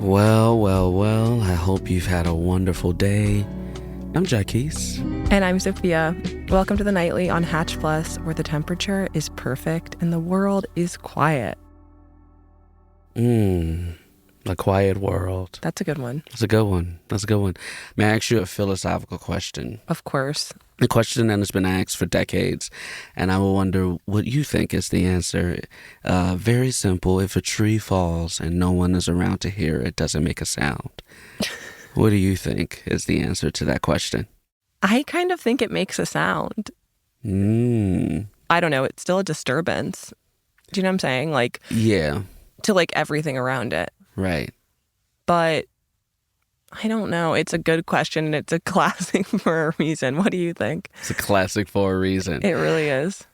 Well, I hope you've had a wonderful day. I'm Jacquis. And I'm Sophia. Welcome to the Nightly on Hatch Plus, where the temperature is perfect and the world is quiet. A quiet world. That's a good one. That's a good one. May I ask you a philosophical question? Of course. A question that has been asked for decades, and I will wonder what you think is the answer. Very simple. If a tree falls and no one is around to hear it, does it make a sound? What do you think is the answer to that question? I kind of think it makes a sound. I don't know. It's still a disturbance. Do you know what I'm saying? Like, yeah. To like everything around it. Right. But I don't know. It's a good question, and it's a classic for a reason. What do you think? It's a classic for a reason. It really is.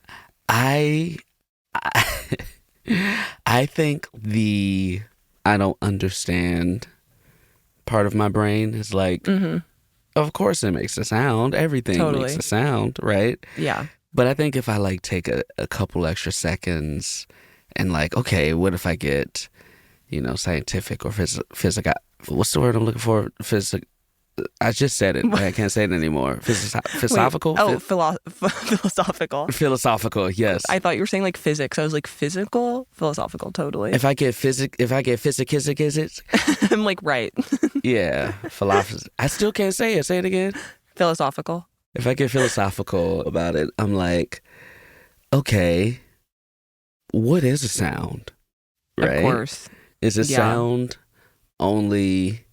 I think the I don't understand part of my brain is like, of course it makes a sound. Everything makes a sound, right? Yeah. But I think if I like take a couple extra seconds and like, okay, what if I get, scientific or physical? What's the word I'm looking for? I just said it. I can't say it anymore. Philosophical? Philosophical. Philosophical, yes. I thought you were saying like physics. I was like physical, philosophical, totally. If I get physics, I'm like, right. Yeah, philosophy. I still can't say it. Say it again. Philosophical. If I get philosophical about it, I'm like, okay, what is a sound? Right? Of course. Is a sound only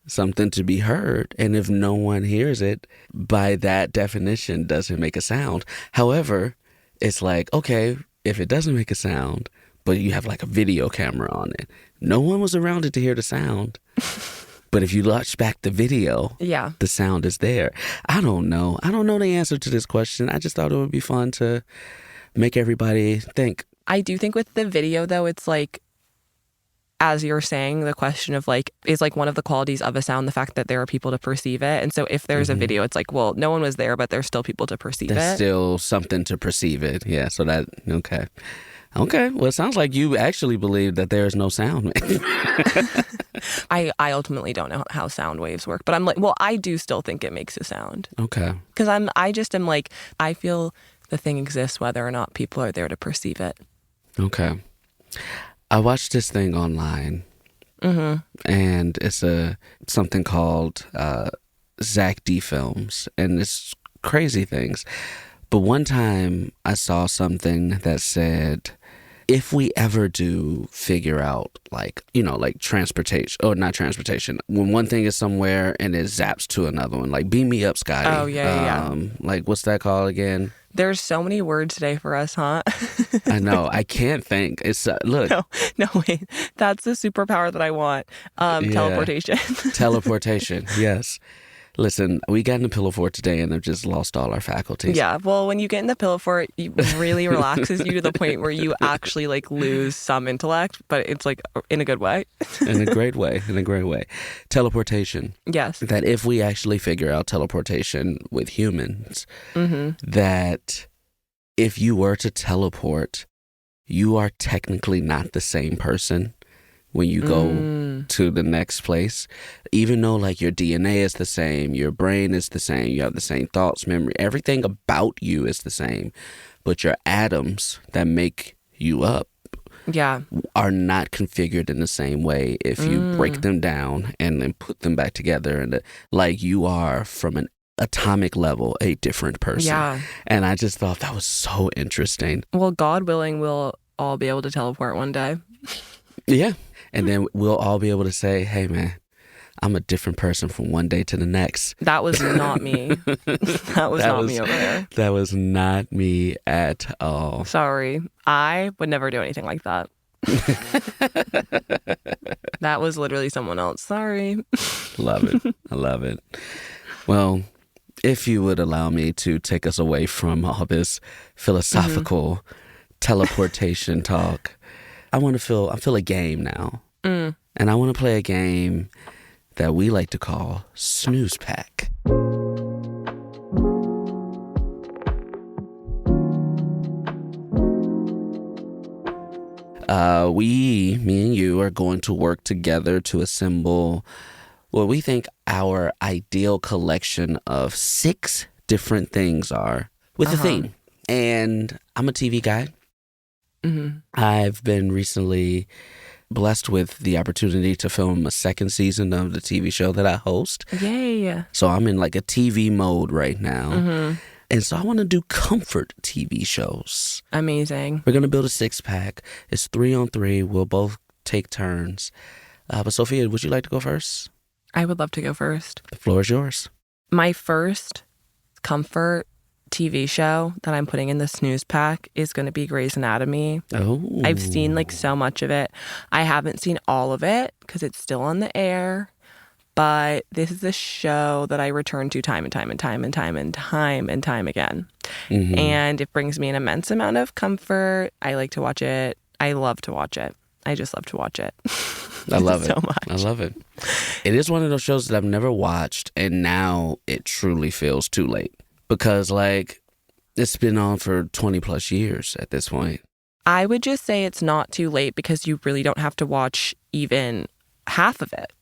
something to be heard? And if no one hears it, by that definition, doesn't make a sound. However, it's like, okay, if it doesn't make a sound, but you have like a video camera on it, no one was around it to hear the sound. But if you watch back the video, the sound is there. I don't know. I don't know the answer to this question. I just thought it would be fun to make everybody think. I do think with the video, though, it's like, as you're saying, the question of like, is like one of the qualities of a sound the fact that there are people to perceive it. And so if there's a video, it's like, well, no one was there, but there's still people to perceive it. There's still something to perceive it. Yeah, so that, okay. Okay, well, it sounds like you actually believe that there is no sound. I ultimately don't know how sound waves work, but I'm like, well, I do still think it makes a sound. Okay. Because I just am like, I feel the thing exists whether or not people are there to perceive it. Okay. I watched this thing online, and it's something called Zach D films, and it's crazy things. But one time I saw something that said, if we ever do figure out like transportation, or not transportation, when one thing is somewhere and it zaps to another one, like beam me up, Scotty. Oh, yeah. Like, what's that called again? There's so many words today for us, huh? I know. I can't think. It's look. No, wait. That's the superpower that I want. Teleportation. Teleportation. Yes. Listen, we got in the pillow fort today and have just lost all our faculties. Yeah. Well, when you get in the pillow fort, it really relaxes you to the point where you actually like lose some intellect, but it's like in a good way. In a great way. Teleportation. Yes. That if we actually figure out teleportation with humans, that if you were to teleport, you are technically not the same person when you go to the next place. Even though like your DNA is the same, your brain is the same, you have the same thoughts, memory, everything about you is the same, but your atoms that make you up are not configured in the same way if you break them down and then put them back together, and like you are from an atomic level a different person. Yeah. And I just thought that was so interesting. Well, God willing, we'll all be able to teleport one day. Yeah. And then we'll all be able to say, hey, man, I'm a different person from one day to the next. That was not me. That was not me over there. That was not me at all. Sorry. I would never do anything like that. That was literally someone else. Sorry. Love it. I love it. Well, if you would allow me to take us away from all this philosophical teleportation talk, I feel a game now. And I want to play a game that we like to call Snooze Pack. Me and you, are going to work together to assemble what we think our ideal collection of 6 different things are with a theme. And I'm a TV guy. I've been recently blessed with the opportunity to film a 2nd season of the TV show that I host. Yay. So I'm in like a TV mode right now. And so I want to do comfort TV shows. Amazing. We're going to build a 6-pack. It's 3-on-3. We'll both take turns. But Sophia, would you like to go first? I would love to go first. The floor is yours. My first comfort TV show that I'm putting in the Snooze Pack is going to be Grey's Anatomy. Oh. I've seen like so much of it. I haven't seen all of it because it's still on the air. But this is a show that I return to time and time and time and time and time and time again. And it brings me an immense amount of comfort. I like to watch it. I love to watch it. I just love to watch it. I love it so much. I love it. It is one of those shows that I've never watched, and now it truly feels too late. Because, like, it's been on for 20 plus years at this point. I would just say it's not too late because you really don't have to watch even half of it.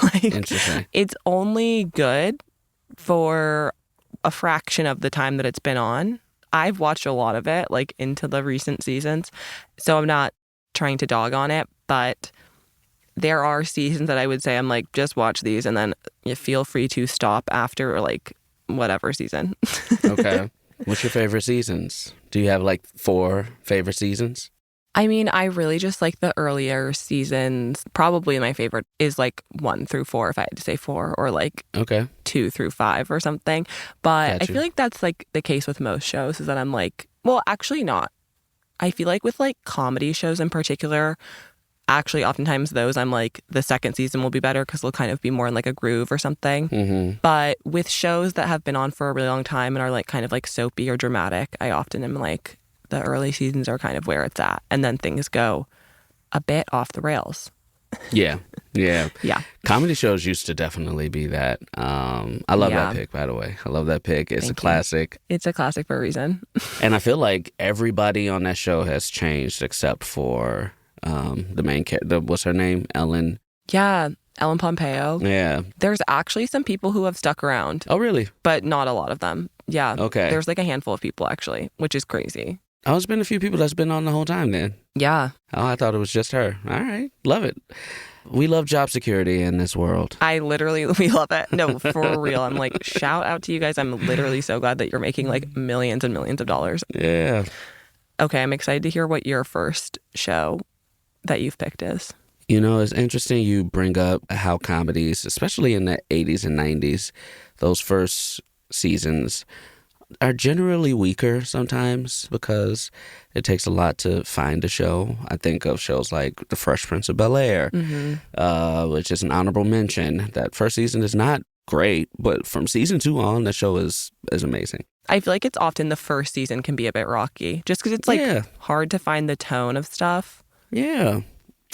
Like, Interesting. It's only good for a fraction of the time that it's been on. I've watched a lot of it, like, into the recent seasons. So I'm not trying to dog on it, but there are seasons that I would say I'm like, just watch these and then you feel free to stop after, like, whatever season. Okay. What's your favorite seasons? Do you have like 4 favorite seasons? I mean, I really just like the earlier seasons. Probably my favorite is like 1 through 4, if I had to say 4, or like 2 through 5 or something. But Gotcha. I feel like that's like the case with most shows, is that I'm like, well, actually not. I feel like with like comedy shows in particular, actually oftentimes those I'm like, the 2nd season will be better because they'll kind of be more in like a groove or something. But with shows that have been on for a really long time and are like kind of like soapy or dramatic, I often am like, the early seasons are kind of where it's at. And then things go a bit off the rails. Yeah. Yeah. Comedy shows used to definitely be that. I love that pick, by the way. I love that pick. It's a classic. It's a classic for a reason. And I feel like everybody on that show has changed except for the main character. What's her name? Ellen. Yeah. Ellen Pompeo. Yeah. There's actually some people who have stuck around. Oh, really? But not a lot of them. Yeah. Okay. There's like a handful of people actually, which is crazy. Oh, there's been a few people that's been on the whole time then. Yeah. Oh, I thought it was just her. All right. Love it. We love job security in this world. We love it. No, for real. I'm like, shout out to you guys. I'm literally so glad that you're making like millions and millions of dollars. Yeah. Okay, I'm excited to hear what your first show that you've picked is. You know, it's interesting you bring up how comedies, especially in the 80s and 90s, those first seasons are generally weaker sometimes because it takes a lot to find a show. I think of shows like The Fresh Prince of Bel-Air, which is an honorable mention. That first season is not great, but from season 2 on, the show is amazing. I feel like it's often the first season can be a bit rocky just because it's like hard to find the tone of stuff. Yeah.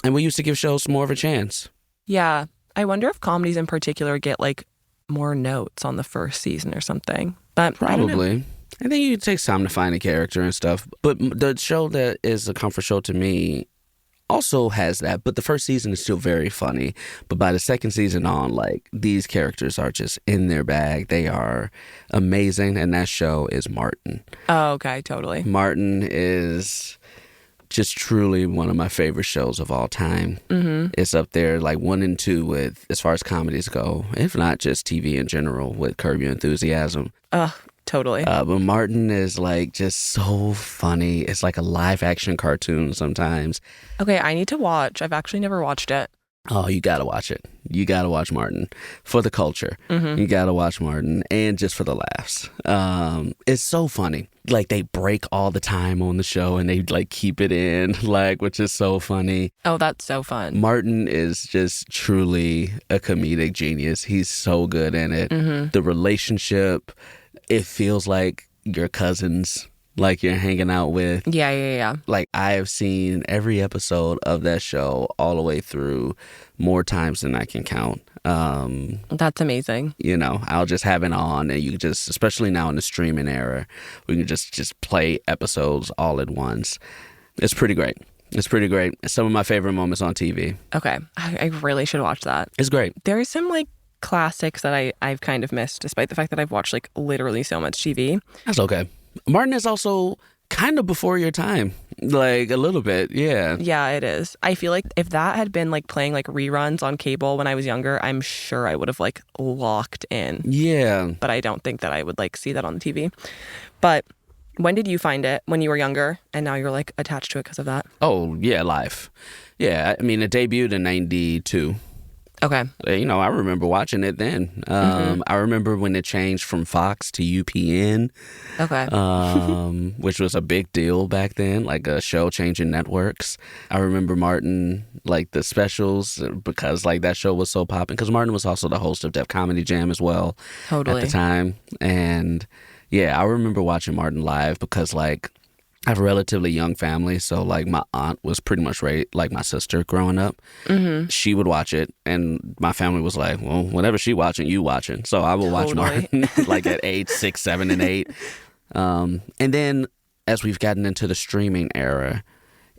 And we used to give shows more of a chance. Yeah. I wonder if comedies in particular get like more notes on the first season or something. But probably. I think it takes time to find a character and stuff. But the show that is a comfort show to me also has that. But the first season is still very funny. But by the 2nd season on, like, these characters are just in their bag. They are amazing. And that show is Martin. Oh, okay. Totally. Martin is just truly one of my favorite shows of all time. It's up there like 1 and 2 with, as far as comedies go, if not just TV in general, with Curb Your Enthusiasm. Totally. But Martin is like just so funny. It's like a live action cartoon sometimes. Okay, I need to watch. I've actually never watched it. Oh, you gotta watch it. You gotta watch Martin for the culture. You gotta watch Martin, and just for the laughs. It's so funny. Like, they break all the time on the show and they like keep it in, like, which is so funny. Oh, that's so fun. Martin is just truly a comedic genius. He's so good in it. The relationship, it feels like your cousins, like you're hanging out with. Yeah. Like, I have seen every episode of that show all the way through more times than I can count. That's amazing. You know, I'll just have it on, and you can just, especially now in the streaming era, we can just play episodes all at once. It's pretty great. It's pretty great. Some of my favorite moments on TV. Okay. I really should watch that. It's great. There's some like classics that I've kind of missed, despite the fact that I've watched like literally so much TV. That's okay. Martin is also kind of before your time, like a little bit. Yeah. Yeah, it is. I feel like if that had been like playing like reruns on cable when I was younger, I'm sure I would have like locked in. Yeah. But I don't think that I would like see that on the TV. But when did you find it? When you were younger and now you're like attached to it because of that? Oh, yeah, live. Yeah, I mean, it debuted in 92. Okay. You know, I remember watching it then. I remember when it changed from Fox to UPN. Okay. Which was a big deal back then, like a show changing networks. I remember Martin, like the specials, because like that show was so popping. Because Martin was also the host of Def Comedy Jam as well. Totally. At the time. And yeah, I remember watching Martin live because like I have a relatively young family, so like my aunt was pretty much like my sister growing up. She would watch it, and my family was like, well, whenever she watching, you watching. So I would watch Martin like at age 6, 7, and 8. And then as we've gotten into the streaming era,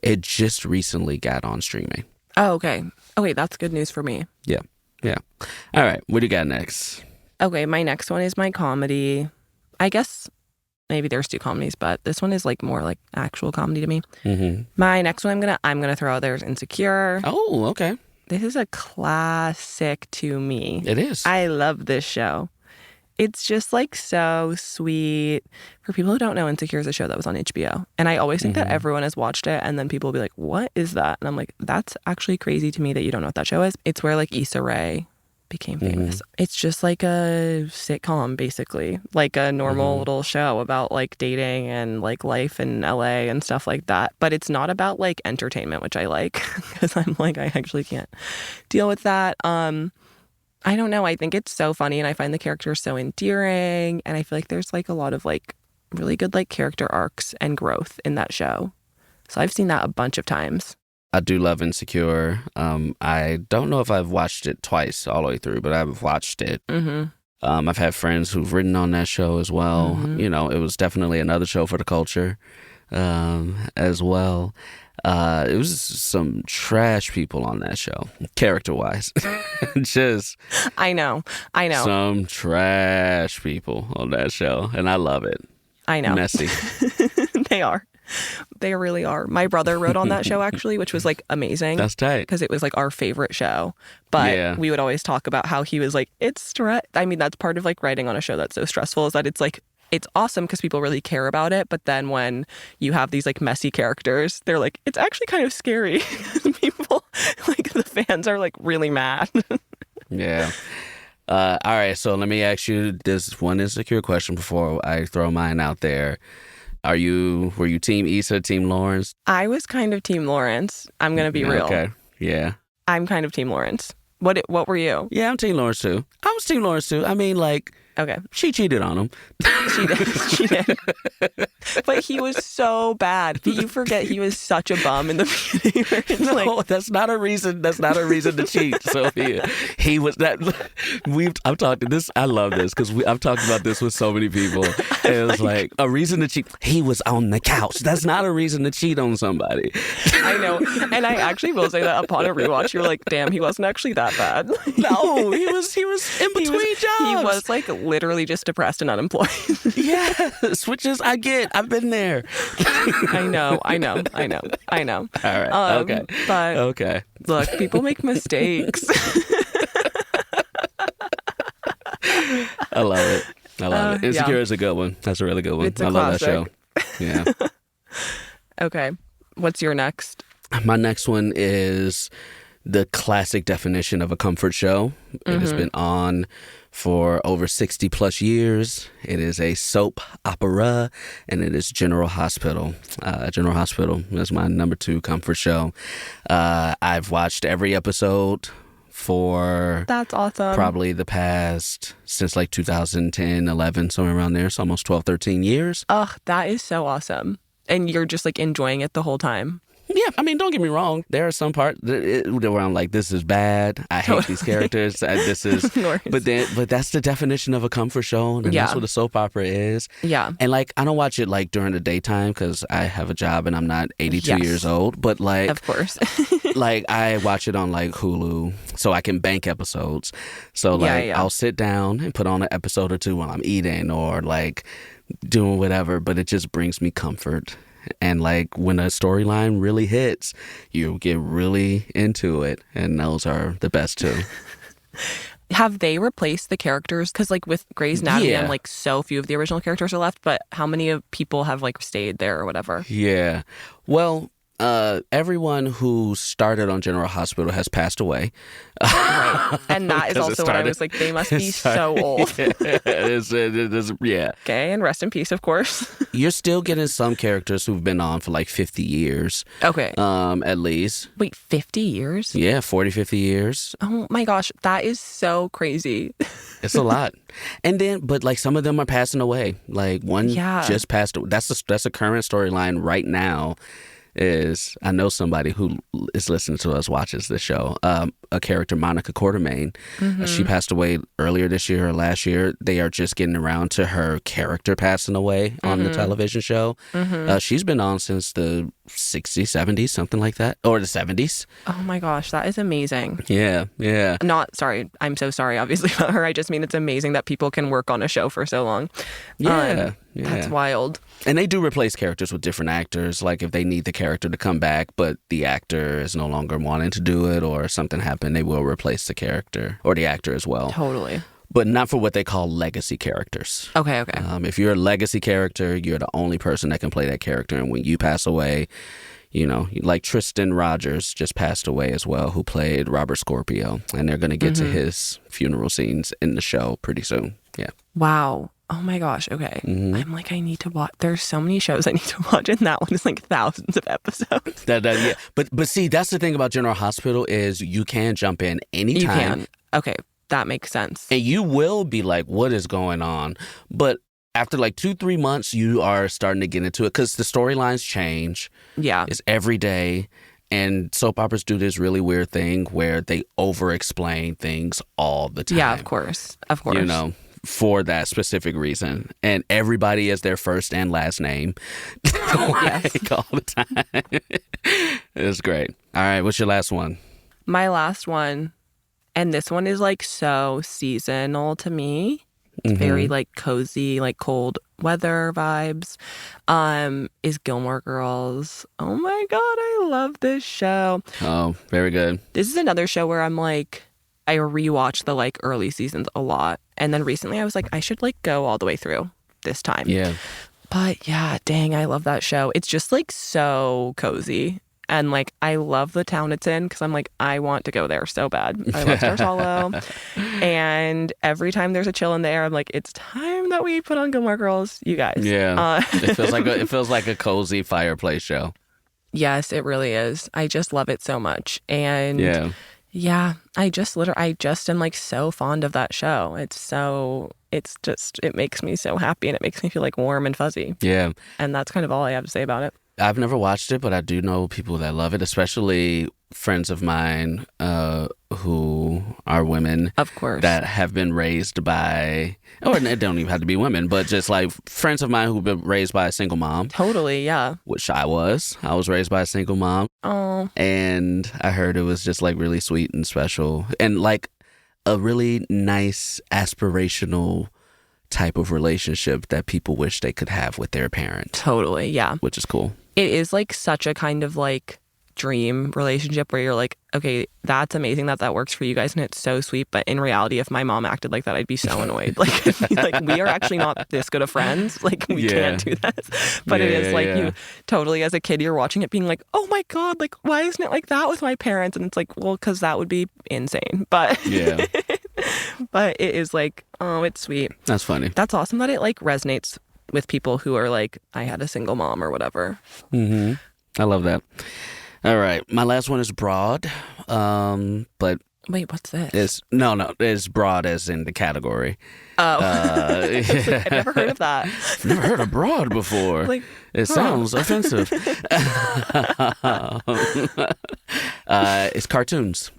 it just recently got on streaming. Oh, okay. Oh, wait, that's good news for me. Yeah. All right, what do you got next? Okay, my next one is my comedy. I guess maybe there's 2 comedies, but this one is like more like actual comedy to me. My next one I'm gonna throw out there is Insecure. Oh, okay. This is a classic to me. It is. I love this show. It's just like so sweet. For people who don't know, Insecure is a show that was on HBO. And I always think that everyone has watched it and then people will be like, what is that? And I'm like, that's actually crazy to me that you don't know what that show is. It's where like Issa Rae became famous. It's just like a sitcom, basically, like a normal little show about like dating and like life in LA and stuff like that. But it's not about like entertainment, which I like because I'm like, I actually can't deal with that. I don't know. I think it's so funny and I find the characters so endearing. And I feel like there's like a lot of like really good like character arcs and growth in that show. So I've seen that a bunch of times. I do love Insecure. I don't know if I've watched it twice all the way through, but I've watched it. I've had friends who've written on that show as well. You know, it was definitely another show for the culture as well. It was some trash people on that show, character-wise. Just I know. some trash people on that show, and I love it. I know. Messy. They are. They really are. My brother wrote on that show, actually, which was like amazing. That's tight. Because it was like our favorite show. But we would always talk about how he was like, it's stress. I mean, that's part of like writing on a show that's so stressful is that it's like, it's awesome because people really care about it. But then when you have these like messy characters, they're like, it's actually kind of scary. People, like the fans are like really mad. Yeah. All right. So let me ask you this one insecure question before I throw mine out there. Were you team Issa, team Lawrence? I was kind of team Lawrence. I'm going to be real. Okay. Yeah. I'm kind of team Lawrence. What were you? Yeah, I'm team Lawrence too. I was team Lawrence too. I mean, like, okay, she cheated on him. She did. But he was so bad. But you forget he was such a bum in the beginning. Where it's No, like, that's not a reason. That's not a reason to cheat, Sophia. He was that. I've talked this. I love this because I've talked about this with so many people. It was like a reason to cheat. He was on the couch. That's not a reason to cheat on somebody. I know, and I actually will say that upon a rewatch, you're like, damn, he wasn't actually that bad. No, he was in between jobs. He was like literally just depressed and unemployed. Yes, which is I get. I've been there. I know. All right. Okay. But okay. Look, people make mistakes. I love it. Insecure is a good one. That's a really good one. It's a I love classic. that show. Yeah. Okay. What's your next? My next one is the classic definition of a comfort show. It has been on for over 60 plus years. It is a soap opera, and it is General Hospital. General Hospital is my number 2 comfort show. I've watched every episode for That's awesome. probably the past, since like 2010, 11, somewhere around there. So almost 12, 13 years. Ugh, that is so awesome. And you're just like enjoying it the whole time. Yeah, I mean, don't get me wrong. There are some parts where I'm like, this is bad. I hate these characters. This is, but that's the definition of a comfort show, and that's what a soap opera is. Yeah. And like, I don't watch it like during the daytime because I have a job and I'm not 82 years old. But like, of course, like I watch it on like Hulu so I can bank episodes. So like, I'll sit down and put on an episode or two while I'm eating or like doing whatever. But it just brings me comfort. And like when a storyline really hits, you get really into it, and those are the best too. Have they replaced the characters? Because like with Grey's Anatomy, I'm like so few of the original characters are left, but how many of people have like stayed there or whatever? Yeah, well, everyone who started on General Hospital has passed away. Right. And that is also when I was like, they must be so old. Yeah. Okay, and rest in peace, of course. You're still getting some characters who've been on for like 50 years. Okay. At least. Wait, 50 years? Yeah, 40, 50 years. Oh my gosh, that is so crazy. It's a lot. And then, but like some of them are passing away. Like one just passed away. That's a current storyline right now. Is I know somebody who is listening to us watches this show. A character, Monica Quartermain. She passed away earlier this year or last year. They are just getting around to her character passing away on the television show. She's been on since the 60s, 70s, something like that, or the 70s. Oh my gosh, that is amazing. Yeah. I'm so sorry, obviously, about her. I just mean it's amazing that people can work on a show for so long. Yeah. That's wild. And they do replace characters with different actors, like if they need the character to come back, but the actor is no longer wanting to do it or something happened, they will replace the character or the actor as well. Totally. But not for what they call legacy characters. Okay. If you're a legacy character, you're the only person that can play that character. And when you pass away, you know, like Tristan Rogers just passed away as well, who played Robert Scorpio. And they're going to get to his funeral scenes in the show pretty soon. Yeah. Wow. Oh my gosh. Okay. I'm like, I need to watch. There's so many shows I need to watch, and that one is like thousands of episodes. Yeah. But see, that's the thing about General Hospital is you can jump in anytime. You can. Okay. That makes sense. And you will be like, what is going on? But after like 2-3 months, you are starting to get into it because the storylines change. Yeah. It's every day. And soap operas do this really weird thing where they over-explain things all the time. Yeah, of course. You know, for that specific reason. And everybody is their first and last name. Like, all the time. It's great. All right, what's your last one? My last one, and this one is like so seasonal to me. It's very like cozy, like cold weather vibes. Is Gilmore Girls. Oh my God, I love this show. Oh, very good. This is another show where I'm like, I rewatch the like early seasons a lot. And then recently I was like, I should like go all the way through this time. Yeah. But yeah, dang, I love that show. It's just like so cozy. And like, I love the town it's in because I'm like, I want to go there so bad. I love Stars Hollow. And every time there's a chill in the air, I'm like, it's time that we put on Gilmore Girls, you guys. Yeah. It feels like a cozy fireplace show. Yes, it really is. I just love it so much. And yeah, I just am like so fond of that show. It makes me so happy and it makes me feel like warm and fuzzy. Yeah. And that's kind of all I have to say about it. I've never watched it, but I do know people that love it, especially friends of mine who are women. Of course. That have been raised by, or it don't even have to be women, but just like friends of mine who've been raised by a single mom. Totally, yeah. Which I was. I was raised by a single mom. Oh. And I heard it was just like really sweet and special and like a really nice aspirational type of relationship that people wish they could have with their parent. Totally, yeah. Which is cool. It is like such a kind of like dream relationship where you're like, okay, that's amazing that works for you guys and it's so sweet. But in reality, if my mom acted like that, I'd be so annoyed. Like, like we are actually not this good of friends. Like we can't do this. But it is like you totally, as a kid, you're watching it being like, oh my God, like why isn't it like that with my parents? And it's like, well, because that would be insane. But yeah. But it is like, oh, it's sweet. That's funny. That's awesome that it like resonates with people who are like, I had a single mom or whatever. I love that. All right. My last one is broad, but Wait, what's this? It's broad as in the category. Oh. I've never heard of that. I've never heard of broad before. Like, it sounds offensive. It's cartoons.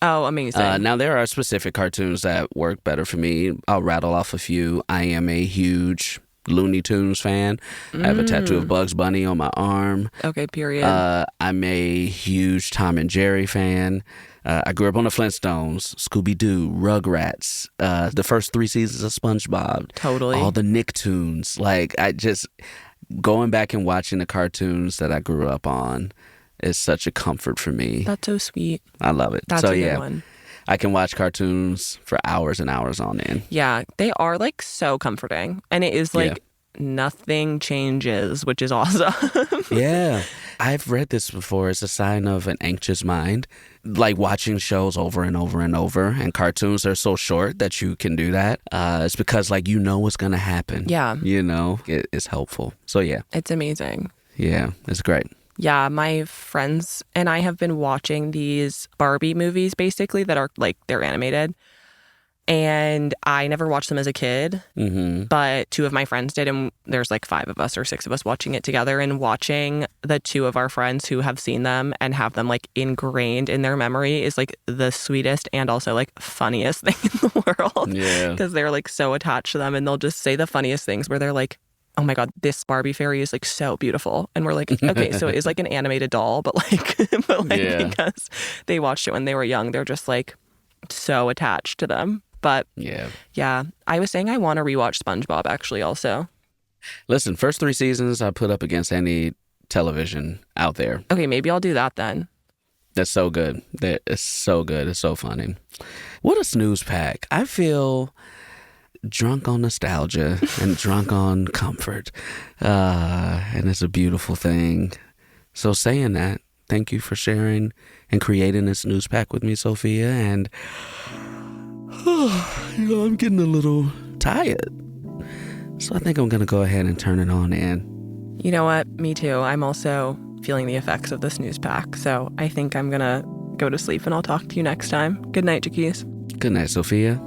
Oh, amazing. Now, there are specific cartoons that work better for me. I'll rattle off a few. I am a huge Looney Tunes fan. I have a tattoo of Bugs Bunny on my arm. Okay, period. I'm a huge Tom and Jerry fan. I grew up on the Flintstones, Scooby-Doo, Rugrats, the first 3 seasons of SpongeBob. Totally. All the Nicktoons. Like, going back and watching the cartoons that I grew up on is such a comfort for me. That's so sweet. I love it. That's a good one. I can watch cartoons for hours and hours on end. Yeah, they are like so comforting. And it is like nothing changes, which is awesome. Yeah. I've read this before. It's a sign of an anxious mind. Like watching shows over and over and over, and cartoons are so short that you can do that. It's because like you know what's going to happen. Yeah. You know, it's helpful. So yeah. It's amazing. Yeah, it's great. Yeah, my friends and I have been watching these Barbie movies basically that are like, they're animated. And I never watched them as a kid, but 2 of my friends did. And there's like 5 of us or 6 of us watching it together, and watching the 2 of our friends who have seen them and have them like ingrained in their memory is like the sweetest and also like funniest thing in the world. Yeah. Because they're like so attached to them, and they'll just say the funniest things where they're like, oh my God, this Barbie fairy is like so beautiful. And we're like, okay, so it is like an animated doll, but like because they watched it when they were young, they're just like so attached to them. But yeah, I was saying I want to rewatch SpongeBob actually also. Listen, first 3 seasons I put up against any television out there. Okay, maybe I'll do that then. That's so good. It's so good. It's so funny. What a snooze pack. I feel drunk on nostalgia and drunk on comfort. And it's a beautiful thing. So saying that, thank you for sharing and creating this snooze pack with me, Sophia. And I'm getting a little tired. So I think I'm going to go ahead and turn it on in. You know what? Me too. I'm also feeling the effects of the snooze pack. So I think I'm going to go to sleep, and I'll talk to you next time. Good night, Jacquis. Good night, Sophia.